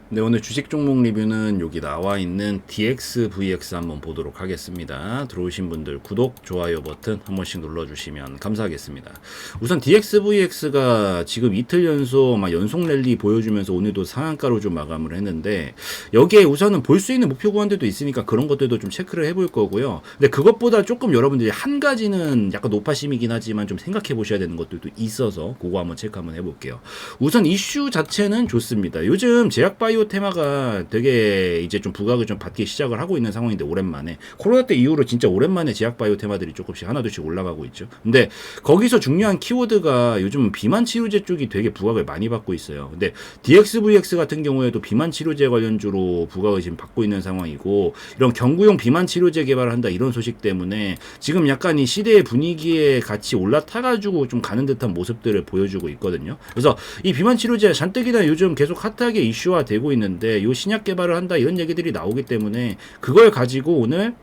네, 오늘 주식 종목 리뷰는 여기 나와 있는 DXVX 한번 보도록 하겠습니다. 들어오신 분들 구독, 좋아요 버튼 한 번씩 눌러주시면 감사하겠습니다. 우선 DXVX가 지금 이틀 연속 연속 랠리 보여주면서 오늘도 상한가로 좀 마감을 했는데, 여기에 우선은 볼 수 있는 목표 구간들도 있으니까 그런 것들도 좀 체크를 해볼 거고요. 근데 그것보다 조금 여러분들이 한 가지는 약간 노파심이긴 하지만 좀 생각해 보셔야 되는 것들도 있어서 그거 한번 체크 한번 해볼게요. 우선 이슈 자체는 좋습니다. 요즘 제약바이오 테마가 되게 이제 좀 부각을 좀 받기 시작을 하고 있는 상황인데, 오랜만에 코로나 때 이후로 진짜 오랜만에 제약바이오 테마들이 조금씩 하나둘씩 올라가고 있죠. 근데 거기서 중요한 키워드가 요즘 비만 치료제 쪽이 되게 부각을 많이 받고 있어요. 근데 DXVX 같은 경우에도 비만 치료제 관련주로 부각을 지금 받고 있는 상황이고, 이런 경구용 비만 치료제 개발을 한다 이런 소식 때문에 지금 약간 이 시대의 분위기에 같이 올라타가지고 좀 가는 듯한 모습들을 보여주고 있거든요. 그래서 이 비만 치료제 잔뜩이나 요즘 계속 핫하게 이슈화 되고 있는데, 요 신약 개발을 한다 이런 얘기들이 나오기 때문에 그걸 가지고 오늘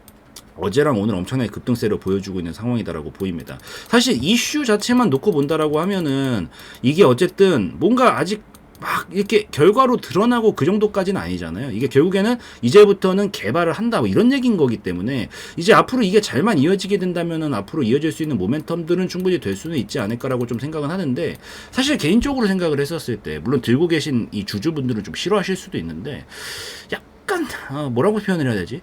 어제랑 오늘 엄청나게 급등세를 보여주고 있는 상황이다라고 보입니다. 사실 이슈 자체만 놓고 본다라고 하면은 이게 어쨌든 뭔가 아직 막 이렇게 결과로 드러나고 그 정도까지는 아니잖아요. 이게 결국에는 이제부터는 개발을 한다 뭐 이런 얘기인 거기 때문에, 이제 앞으로 이게 잘만 이어지게 된다면은 앞으로 이어질 수 있는 모멘텀들은 충분히 될 수는 있지 않을까라고 좀 생각은 하는데, 사실 개인적으로 생각을 했었을 때 물론 들고 계신 이 주주분들은 좀 싫어하실 수도 있는데, 약간 뭐라고 표현을 해야 되지?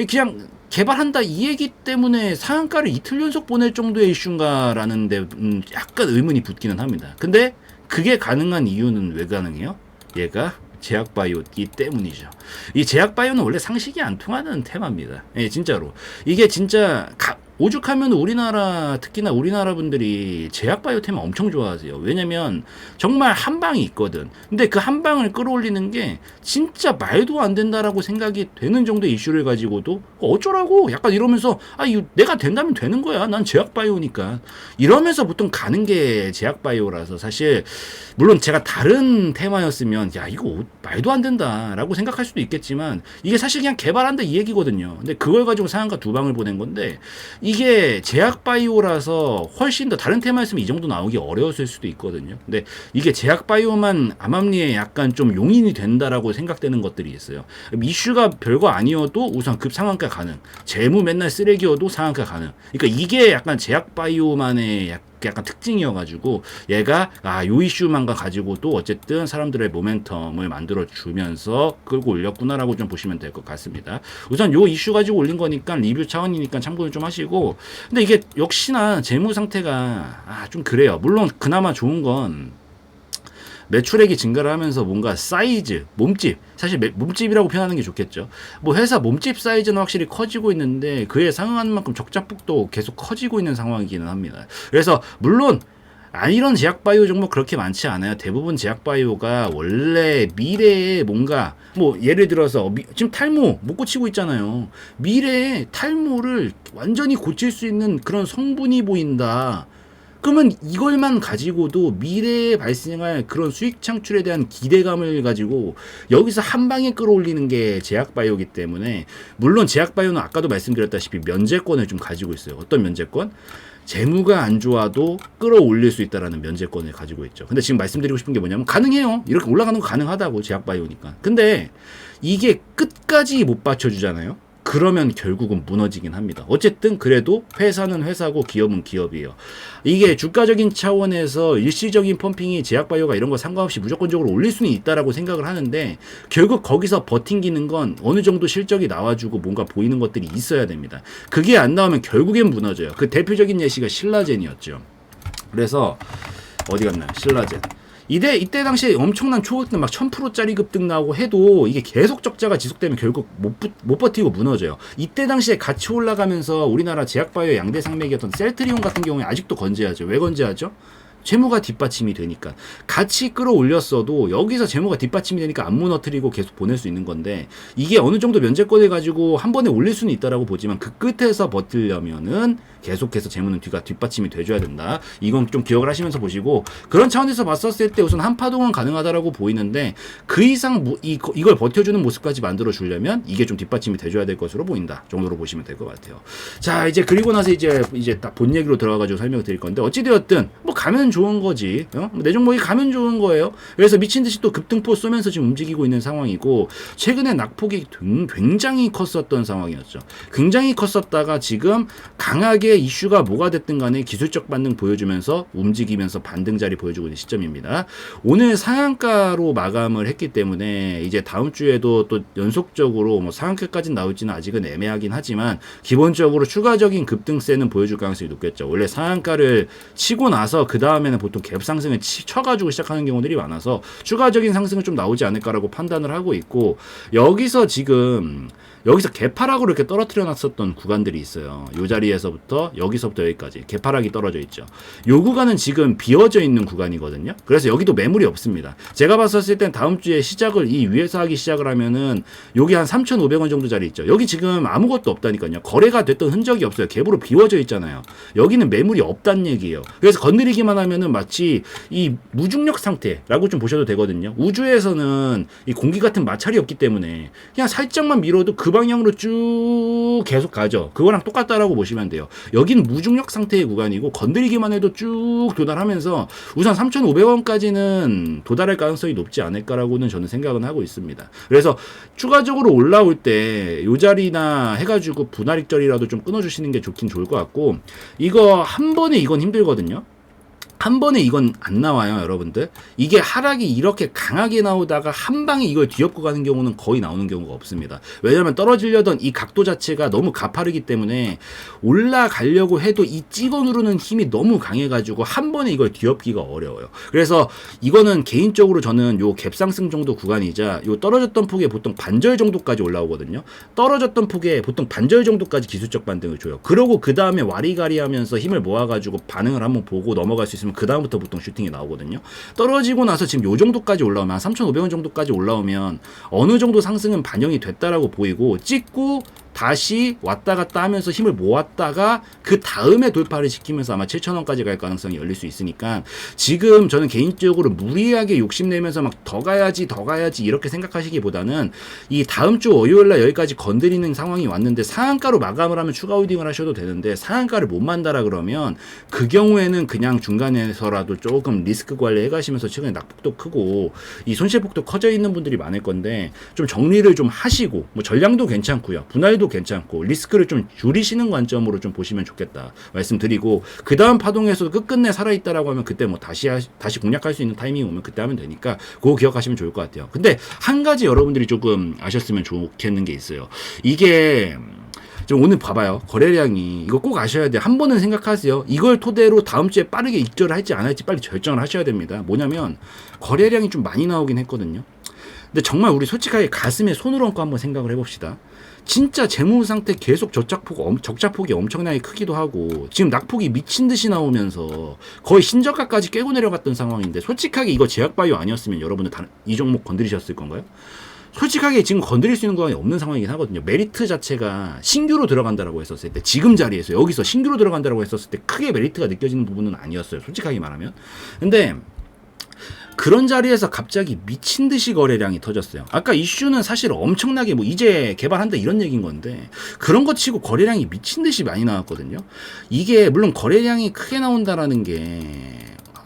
그냥 개발한다 이 얘기 때문에 상한가를 이틀 연속 보낼 정도의 이슈인가라는데 약간 의문이 붙기는 합니다. 근데 그게 가능한 이유는 왜 가능해요? 얘가 제약바이오기 때문이죠. 이 제약바이오는 원래 상식이 안 통하는 테마입니다. 예, 진짜로. 이게 진짜 오죽하면 우리나라, 특히나 우리나라 분들이 제약바이오 테마 엄청 좋아하세요. 왜냐면 정말 한 방이 있거든. 근데 그 한 방을 끌어올리는 게 진짜 말도 안 된다라고 생각이 되는 정도의 이슈를 가지고도 어쩌라고 약간 이러면서, 이거 내가 된다면 되는 거야. 난 제약바이오니까. 이러면서 보통 가는 게 제약바이오라서, 사실 물론 제가 다른 테마였으면 야 이거 말도 안 된다라고 생각할 수도 있겠지만, 이게 사실 그냥 개발한다 이 얘기거든요. 근데 그걸 가지고 상한가 두 방을 보낸 건데, 이게 제약바이오라서 훨씬 더 다른 테마였으면 이 정도 나오기 어려웠을 수도 있거든요. 근데 이게 제약바이오만 암암리에 약간 좀 용인이 된다라고 생각되는 것들이 있어요. 이슈가 별거 아니어도 우선 급상한가 가능, 재무 맨날 쓰레기여도 상한가 가능. 그러니까 이게 약간 제약바이오만의 약간 특징이어가지고, 얘가 요 이슈만가 가지고도 어쨌든 사람들의 모멘텀을 만들어 주면서 끌고 올렸구나라고 좀 보시면 될 것 같습니다. 우선 요 이슈 가지고 올린 거니까 리뷰 차원이니까 참고를 좀 하시고, 근데 이게 역시나 재무 상태가 좀 그래요. 물론 그나마 좋은 건 매출액이 증가를 하면서 뭔가 사이즈, 몸집, 사실 몸집이라고 표현하는 게 좋겠죠. 뭐 회사 몸집 사이즈는 확실히 커지고 있는데 그에 상응하는 만큼 적자폭도 계속 커지고 있는 상황이기는 합니다. 그래서 물론 이런 제약바이오 종목 그렇게 많지 않아요. 대부분 제약바이오가 원래 미래에 뭔가, 뭐 예를 들어서 지금 탈모 못 고치고 있잖아요. 미래에 탈모를 완전히 고칠 수 있는 그런 성분이 보인다. 그러면 이걸만 가지고도 미래에 발생할 그런 수익 창출에 대한 기대감을 가지고 여기서 한 방에 끌어올리는 게 제약바이오이기 때문에, 물론 제약바이오는 아까도 말씀드렸다시피 면제권을 좀 가지고 있어요. 어떤 면제권? 재무가 안 좋아도 끌어올릴 수 있다라는 면제권을 가지고 있죠. 근데 지금 말씀드리고 싶은 게 뭐냐면, 가능해요. 이렇게 올라가는 거 가능하다고, 제약바이오니까. 근데 이게 끝까지 못 받쳐주잖아요. 그러면 결국은 무너지긴 합니다. 어쨌든 그래도 회사는 회사고 기업은 기업이에요. 이게 주가적인 차원에서 일시적인 펌핑이 제약바이오가 이런 거 상관없이 무조건적으로 올릴 수는 있다라고 생각을 하는데, 결국 거기서 버팅기는 건 어느 정도 실적이 나와주고 뭔가 보이는 것들이 있어야 됩니다. 그게 안 나오면 결국엔 무너져요. 그 대표적인 예시가 신라젠이었죠. 그래서 어디 갔나? 신라젠. 이때 당시에 엄청난 초급등 막 1000%짜리 급등 나오고 해도 이게 계속 적자가 지속되면 결국 못 버티고 무너져요. 이때 당시에 같이 올라가면서 우리나라 제약바이오 양대 상맥이었던 셀트리온 같은 경우에 아직도 건재하죠. 왜 건재하죠? 재무가 뒷받침이 되니까. 같이 끌어올렸어도 여기서 재무가 뒷받침이 되니까 안 무너뜨리고 계속 보낼 수 있는 건데, 이게 어느 정도 면제권을 가지고 한 번에 올릴 수는 있다라고 보지만 그 끝에서 버틸려면은 계속해서 재무는 뒷받침이 돼줘야 된다. 이건 좀 기억을 하시면서 보시고, 그런 차원에서 봤었을 때 우선 한파동은 가능하다라고 보이는데 그 이상 이걸 버텨주는 모습까지 만들어 주려면 이게 좀 뒷받침이 돼줘야 될 것으로 보인다 정도로 보시면 될 것 같아요. 자, 이제 그리고 나서 이제 딱 본 얘기로 들어가가지고 설명을 드릴 건데, 어찌되었든 뭐 가면 좋은 거지, 내 종목이 가면 좋은 거예요. 그래서 미친 듯이 또 급등포 쏘면서 지금 움직이고 있는 상황이고, 최근에 낙폭이 굉장히 컸었던 상황이었죠. 굉장히 컸었다가 지금 강하게 이슈가 뭐가 됐든 간에 기술적 반등 보여주면서 움직이면서 반등 자리 보여주고 있는 시점입니다. 오늘 상한가로 마감을 했기 때문에 이제 다음 주에도 또 연속적으로 뭐 상한가까지 나올지는 아직은 애매하긴 하지만 기본적으로 추가적인 급등세는 보여줄 가능성이 높겠죠. 원래 상한가를 치고 나서 그 다음에는 보통 갭 상승을 쳐가지고 시작하는 경우들이 많아서 추가적인 상승은 좀 나오지 않을까라고 판단을 하고 있고, 여기서 개파락으로 이렇게 떨어뜨려 놨었던 구간들이 있어요. 요 자리에서부터 여기서부터 여기까지 개파락이 떨어져 있죠. 요 구간은 지금 비어져 있는 구간이거든요. 그래서 여기도 매물이 없습니다. 제가 봤었을 땐 다음 주에 시작을 이 위에서 하기 시작을 하면은 여기 한 3,500원 정도 자리 있죠. 여기 지금 아무것도 없다니까요. 거래가 됐던 흔적이 없어요. 갭으로 비워져 있잖아요. 여기는 매물이 없다는 얘기예요. 그래서 건드리기만 하면은 마치 이 무중력 상태라고 좀 보셔도 되거든요. 우주에서는 이 공기 같은 마찰이 없기 때문에 그냥 살짝만 밀어도 그 방향으로 쭉 계속 가죠. 그거랑 똑같다라고 보시면 돼요. 여기는 무중력 상태의 구간이고 건드리기만 해도 쭉 도달하면서 우선 3,500원까지는 도달할 가능성이 높지 않을까라고는 저는 생각은 하고 있습니다. 그래서 추가적으로 올라올 때 요 자리나 해가지고 분할익절이라도 좀 끊어주시는 게 좋긴 좋을 것 같고, 이거 한 번에 이건 힘들거든요. 한 번에 이건 안 나와요, 여러분들. 이게 하락이 이렇게 강하게 나오다가 한 방에 이걸 뒤엎고 가는 경우는 거의 나오는 경우가 없습니다. 왜냐하면 떨어지려던 이 각도 자체가 너무 가파르기 때문에 올라가려고 해도 이 찍어 누르는 힘이 너무 강해가지고 한 번에 이걸 뒤엎기가 어려워요. 그래서 이거는 개인적으로 저는 요 갭상승 정도 구간이자 요 떨어졌던 폭에 보통 반절 정도까지 올라오거든요. 떨어졌던 폭에 보통 반절 정도까지 기술적 반등을 줘요. 그러고 그 다음에 와리가리 하면서 힘을 모아가지고 반응을 한번 보고 넘어갈 수 있으면 그 다음부터 보통 슈팅이 나오거든요. 떨어지고 나서 지금 요 정도까지 올라오면 한 3,500원 정도까지 올라오면 어느 정도 상승은 반영이 됐다라고 보이고, 찍고 다시 왔다 갔다 하면서 힘을 모았다가 그 다음에 돌파를 시키면서 아마 7,000원까지 갈 가능성이 열릴 수 있으니까, 지금 저는 개인적으로 무리하게 욕심내면서 막 더 가야지 이렇게 생각하시기보다는 이 다음 주 월요일날 여기까지 건드리는 상황이 왔는데 상한가로 마감을 하면 추가 홀딩을 하셔도 되는데, 상한가를 못 만다라 그러면 그 경우에는 그냥 중간에서라도 조금 리스크 관리해 가시면서, 최근에 낙폭도 크고 이 손실폭도 커져 있는 분들이 많을 건데 좀 정리를 좀 하시고, 뭐 전량도 괜찮고요, 분할도 괜찮고 리스크를 좀 줄이시는 관점으로 좀 보시면 좋겠다 말씀드리고, 그 다음 파동에서도 끝끝내 살아있다라고 하면 그때 뭐 다시 공략할 수 있는 타이밍이 오면 그때 하면 되니까 그거 기억하시면 좋을 것 같아요. 근데 한 가지 여러분들이 조금 아셨으면 좋겠는 게 있어요. 이게 지금 오늘 봐봐요. 거래량이, 이거 꼭 아셔야 돼요. 한 번은 생각하세요. 이걸 토대로 다음 주에 빠르게 입절을 할지 안 할지 빨리 결정을 하셔야 됩니다. 뭐냐면 거래량이 좀 많이 나오긴 했거든요. 근데 정말 우리 솔직하게 가슴에 손을 얹고 한번 생각을 해봅시다. 진짜 재무 상태 계속 적자폭이 엄청나게 크기도 하고, 지금 낙폭이 미친 듯이 나오면서 거의 신저가까지 깨고 내려갔던 상황인데, 솔직하게 이거 제약바이오 아니었으면 여러분들 이 종목 건드리셨을 건가요? 솔직하게 지금 건드릴 수 있는 구간이 없는 상황이긴 하거든요. 메리트 자체가 신규로 들어간다라고 했었을 때, 지금 자리에서 여기서 신규로 들어간다라고 했었을 때 크게 메리트가 느껴지는 부분은 아니었어요, 솔직하게 말하면. 근데 그런 자리에서 갑자기 미친 듯이 거래량이 터졌어요. 아까 이슈는 사실 엄청나게 뭐 이제 개발한다 이런 얘기인 건데, 그런 거 치고 거래량이 미친 듯이 많이 나왔거든요. 이게 물론 거래량이 크게 나온다라는 게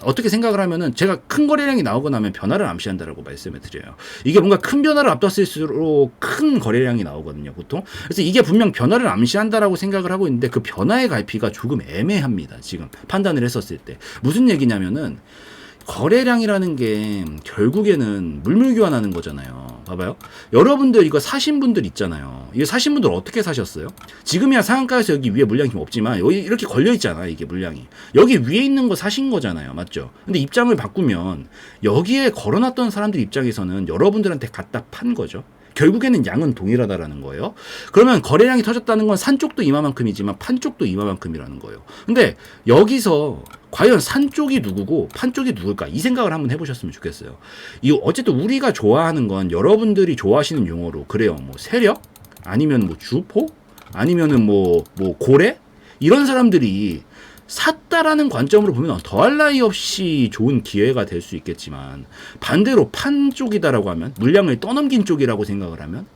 어떻게 생각을 하면은, 제가 큰 거래량이 나오고 나면 변화를 암시한다라고 말씀을 드려요. 이게 뭔가 큰 변화를 앞뒀을수록 큰 거래량이 나오거든요, 보통. 그래서 이게 분명 변화를 암시한다라고 생각을 하고 있는데, 그 변화의 갈피가 조금 애매합니다, 지금 판단을 했었을 때. 무슨 얘기냐면은, 거래량이라는 게 결국에는 물물 교환하는 거잖아요. 봐봐요. 여러분들 이거 사신 분들 있잖아요. 이거 사신 분들 어떻게 사셨어요? 지금이야 상한가에서 여기 위에 물량이 없지만 여기 이렇게 걸려 있잖아, 이게 물량이. 여기 위에 있는 거 사신 거잖아요, 맞죠? 근데 입장을 바꾸면 여기에 걸어놨던 사람들 입장에서는 여러분들한테 갖다 판 거죠. 결국에는 양은 동일하다라는 거예요. 그러면 거래량이 터졌다는 건 산 쪽도 이마만큼이지만 판 쪽도 이마만큼이라는 거예요. 근데 여기서 과연 산 쪽이 누구고 판 쪽이 누굴까, 이 생각을 한번 해보셨으면 좋겠어요. 어쨌든 우리가 좋아하는 건, 여러분들이 좋아하시는 용어로 그래요, 뭐 세력 아니면 뭐 주포 아니면은 뭐 고래, 이런 사람들이 샀다라는 관점으로 보면 더할 나위 없이 좋은 기회가 될 수 있겠지만, 반대로 판 쪽이다라고 하면, 물량을 떠넘긴 쪽이라고 생각을 하면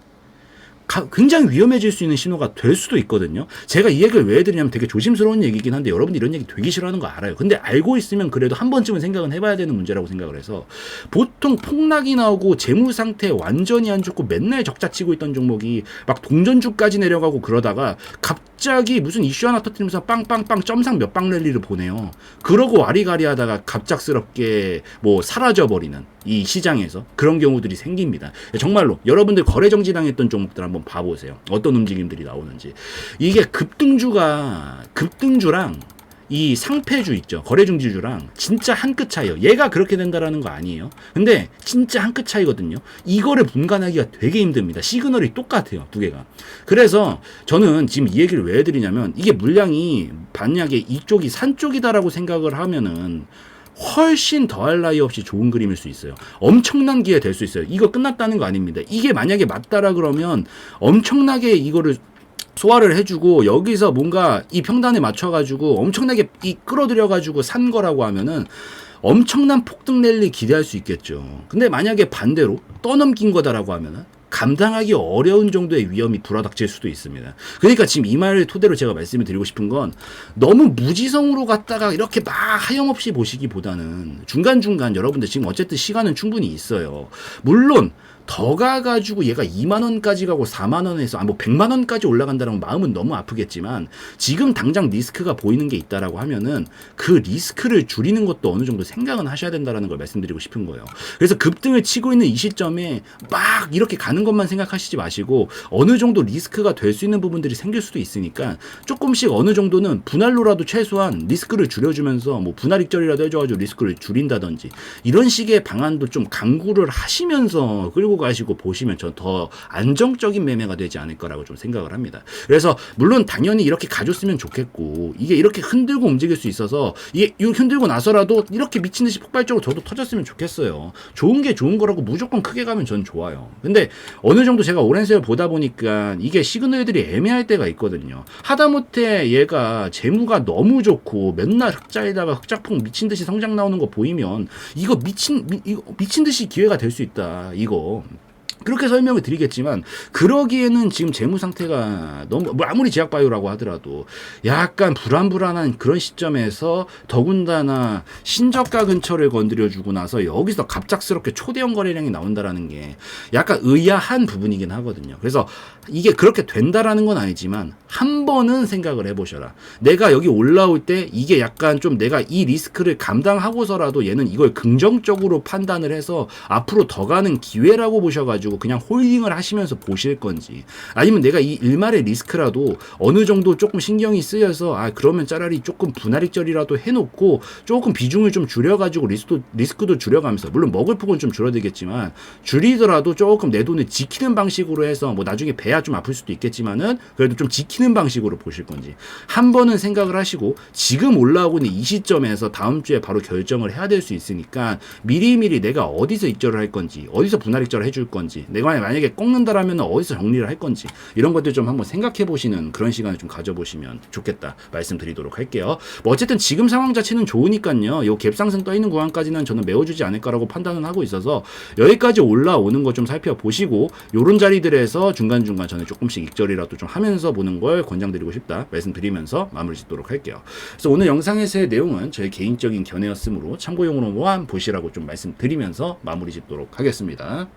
굉장히 위험해질 수 있는 신호가 될 수도 있거든요. 제가 이 얘기를 왜 해드리냐면 되게 조심스러운 얘기긴 한데 여러분들 이런 얘기 되게 싫어하는 거 알아요. 근데 알고 있으면 그래도 한 번쯤은 생각은 해봐야 되는 문제라고 생각을 해서, 보통 폭락이 나오고 재무 상태 완전히 안 좋고 맨날 적자 치고 있던 종목이 막 동전주까지 내려가고 그러다가 갑자기 무슨 이슈 하나 터뜨리면서 빵빵빵 점상 몇 방 랠리를 보내요. 그러고 와리가리 하다가 갑작스럽게 뭐 사라져버리는 이 시장에서 그런 경우들이 생깁니다. 정말로 여러분들 거래 정지당했던 종목들 한번 봐보세요. 어떤 움직임들이 나오는지. 이게 급등주랑 이 상패주 있죠. 거래중지주랑 진짜 한 끗 차이요. 얘가 그렇게 된다라는 거 아니에요. 근데 진짜 한 끗 차이거든요. 이거를 분간하기가 되게 힘듭니다. 시그널이 똑같아요. 두 개가. 그래서 저는 지금 이 얘기를 왜 해드리냐면, 이게 물량이 만약에 이쪽이 산 쪽이다라고 생각을 하면은 훨씬 더할 나위 없이 좋은 그림일 수 있어요. 엄청난 기회 될 수 있어요. 이거 끝났다는 거 아닙니다. 이게 만약에 맞다라 그러면 엄청나게 이거를 소화를 해주고 여기서 뭔가 이 평단에 맞춰가지고 엄청나게 끌어들여가지고 산 거라고 하면은 엄청난 폭등 랠리 기대할 수 있겠죠. 근데 만약에 반대로 떠넘긴 거다라고 하면은 감당하기 어려운 정도의 위험이 불어닥칠 수도 있습니다. 그러니까 지금 이 말을 토대로 제가 말씀을 드리고 싶은 건, 너무 무지성으로 갔다가 이렇게 막 하염없이 보시기보다는 중간중간 여러분들 지금 어쨌든 시간은 충분히 있어요. 물론 더 가가지고 얘가 2만원까지 가고 4만원에서 뭐 100만원까지 올라간다는 마음은 너무 아프겠지만, 지금 당장 리스크가 보이는 게 있다라고 하면은 그 리스크를 줄이는 것도 어느 정도 생각은 하셔야 된다라는 걸 말씀드리고 싶은 거예요. 그래서 급등을 치고 있는 이 시점에 막 이렇게 가는 것만 생각하시지 마시고, 어느 정도 리스크가 될 수 있는 부분들이 생길 수도 있으니까 조금씩 어느 정도는 분할로라도 최소한 리스크를 줄여주면서, 뭐 분할 익절이라도 해줘가지고 리스크를 줄인다든지 이런 식의 방안도 좀 강구를 하시면서 끌고 가시고 보시면 전 더 안정적인 매매가 되지 않을 거라고 좀 생각을 합니다. 그래서 물론 당연히 이렇게 가줬으면 좋겠고, 이게 이렇게 흔들고 움직일 수 있어서 이게 흔들고 나서라도 이렇게 미친 듯이 폭발적으로 저도 터졌으면 좋겠어요. 좋은 게 좋은 거라고 무조건 크게 가면 전 좋아요. 근데 어느 정도 제가 오랜 세월 보다 보니까 이게 시그널들이 애매할 때가 있거든요. 하다못해 얘가 재무가 너무 좋고 맨날 흑자에다가 흑자폭 미친 듯이 성장 나오는 거 보이면 이거 미친 듯이 기회가 될 수 있다. 이거. 그렇게 설명을 드리겠지만, 그러기에는 지금 재무 상태가 너무, 뭐 아무리 제약바이오라고 하더라도 약간 불안불안한 그런 시점에서 더군다나 신저가 근처를 건드려주고 나서 여기서 갑작스럽게 초대형 거래량이 나온다라는 게 약간 의아한 부분이긴 하거든요. 그래서 이게 그렇게 된다라는 건 아니지만 한 번은 생각을 해보셔라. 내가 여기 올라올 때 이게 약간 좀 내가 이 리스크를 감당하고서라도 얘는 이걸 긍정적으로 판단을 해서 앞으로 더 가는 기회라고 보셔가지고 그냥 홀딩을 하시면서 보실 건지, 아니면 내가 이 일말의 리스크라도 어느 정도 조금 신경이 쓰여서 그러면 차라리 조금 분할익절이라도 해놓고 조금 비중을 좀 줄여가지고 리스크도 줄여가면서, 물론 먹을 폭은 좀 줄어들겠지만 줄이더라도 조금 내 돈을 지키는 방식으로 해서, 뭐 나중에 배야 좀 아플 수도 있겠지만은 그래도 좀 지키는 방식으로 보실 건지 한 번은 생각을 하시고, 지금 올라오고 있는 이 시점에서 다음 주에 바로 결정을 해야 될 수 있으니까 미리미리 내가 어디서 익절을 할 건지, 어디서 분할익절을 해줄 건지, 내가 만약에 꺾는다라면 어디서 정리를 할 건지, 이런 것들 좀 한번 생각해 보시는 그런 시간을 좀 가져보시면 좋겠다 말씀드리도록 할게요. 뭐 어쨌든 지금 상황 자체는 좋으니까요. 요 갭상승 떠있는 구간까지는 저는 메워주지 않을 거라고 판단은 하고 있어서 여기까지 올라오는 거 좀 살펴보시고, 요런 자리들에서 중간중간 저는 조금씩 익절이라도 좀 하면서 보는 걸 권장드리고 싶다 말씀드리면서 마무리 짓도록 할게요. 그래서 오늘 영상에서의 내용은 저의 개인적인 견해였으므로 참고용으로만 보시라고 좀 말씀드리면서 마무리 짓도록 하겠습니다.